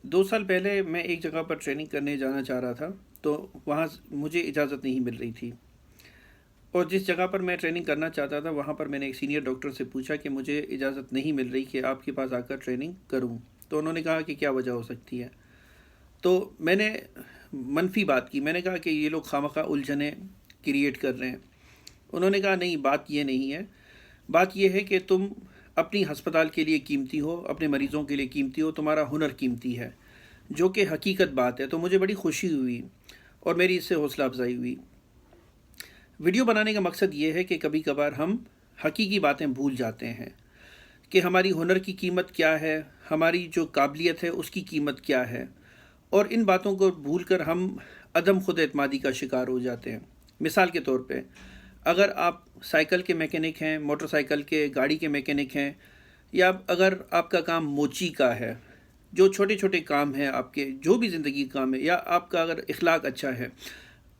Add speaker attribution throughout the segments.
Speaker 1: 2 साल पहले मैं एक जगह पर ट्रेनिंग करने जाना चाह रहा था, तो वहाँ मुझे इजाज़त नहीं मिल रही थी। और जिस जगह पर मैं ट्रेनिंग करना चाहता था, वहाँ पर मैंने एक सीनियर डॉक्टर से पूछा कि मुझे इजाज़त नहीं मिल रही कि आपके पास आकर ट्रेनिंग करूँ। तो उन्होंने कहा कि क्या वजह हो सकती है। तो मैंने मनफी बात की, मैंने कहा कि ये लोग खामखा उलझनें क्रिएट कर रहे हैं। उन्होंने कहा नहीं, बात ये नहीं है, बात ये है कि तुम अपनी हस्पताल के लिए कीमती हो, अपने मरीज़ों के लिए कीमती हो, तुम्हारा हुनर कीमती है, जो कि हकीकत बात है। तो मुझे बड़ी खुशी हुई और मेरी इससे हौसला अफजाई हुई। वीडियो बनाने का मकसद ये है कि कभी कभार हम हकीकी बातें भूल जाते हैं कि हमारी हुनर की कीमत क्या है, हमारी जो काबिलियत है उसकी कीमत क्या है, और इन बातों को भूलकर हम अदम खुद एतमादी का शिकार हो जाते हैं। मिसाल के तौर पे, अगर आप साइकिल के मैकेनिक हैं, मोटरसाइकिल के, गाड़ी के मैकेनिक हैं, या अगर आपका काम मोची का है, जो छोटे छोटे काम हैं आपके, जो भी ज़िंदगी का काम है, या आपका अगर इखलाक अच्छा है,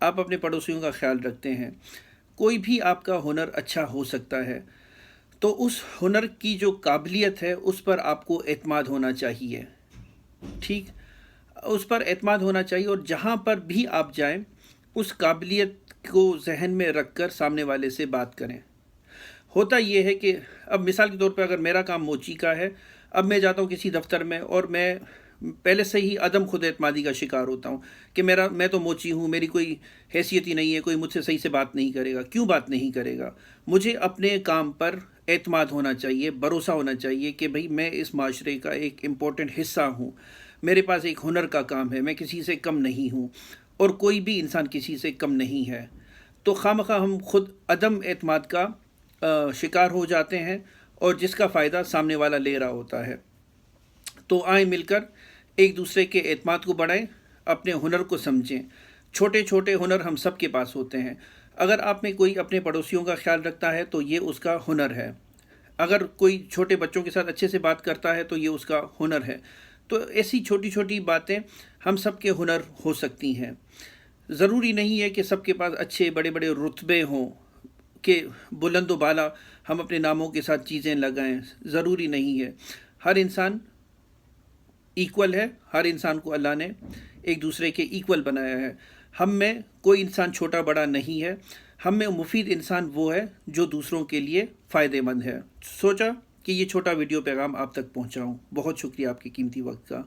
Speaker 1: आप अपने पड़ोसियों का ख्याल रखते हैं, कोई भी आपका हुनर अच्छा हो सकता है, तो उस हुनर की जो काबिलियत है उस पर आपको एतमाद होना चाहिए। ठीक, उस पर एतमाद होना चाहिए, और जहाँ पर भी आप जाएं उस काबिलियत को जहन में रख कर सामने वाले से बात करें। होता ये है कि अब मिसाल के तौर पे अगर मेरा काम मोची का है, अब मैं जाता हूँ किसी दफ्तर में और मैं पहले से ही अदम खुद एतमादी का शिकार होता हूँ कि मैं तो मोची हूँ, मेरी कोई हैसियत ही नहीं है, कोई मुझसे सही से बात नहीं करेगा। क्यों बात नहीं करेगा? मुझे अपने काम पर एतमाद होना चाहिए, भरोसा होना चाहिए कि भाई मैं इस माशरे का एक इम्पोर्टेंट हिस्सा हूँ, मेरे पास एक हुनर का काम है, मैं किसी से कम नहीं हूँ, और कोई भी इंसान किसी से कम नहीं है। तो खामखा हम खुद अदम एतमाद का शिकार हो जाते हैं, और जिसका फ़ायदा सामने वाला ले रहा होता है। तो आए मिलकर एक दूसरे के एतमाद को बढ़ाएं, अपने हुनर को समझें। छोटे छोटे हुनर हम सब के पास होते हैं। अगर आप में कोई अपने पड़ोसियों का ख्याल रखता है तो ये उसका हुनर है। अगर कोई छोटे बच्चों के साथ अच्छे से बात करता है तो ये उसका हुनर है। तो ऐसी छोटी छोटी बातें हम सब के हुनर हो सकती हैं। ज़रूरी नहीं है कि सबके पास अच्छे बड़े बड़े रुतबे हों, कि बुलंद व बाला हम अपने नामों के साथ चीज़ें लगाएं। ज़रूरी नहीं है। हर इंसान इक्वल है, हर इंसान को अल्लाह ने एक दूसरे के इक्वल बनाया है। हम में कोई इंसान छोटा बड़ा नहीं है। हम में मुफीद इंसान वो है जो दूसरों के लिए फ़ायदेमंद है। सोचा कि ये छोटा वीडियो पैगाम आप तक पहुंचाऊं। बहुत शुक्रिया आपके कीमती वक्त का।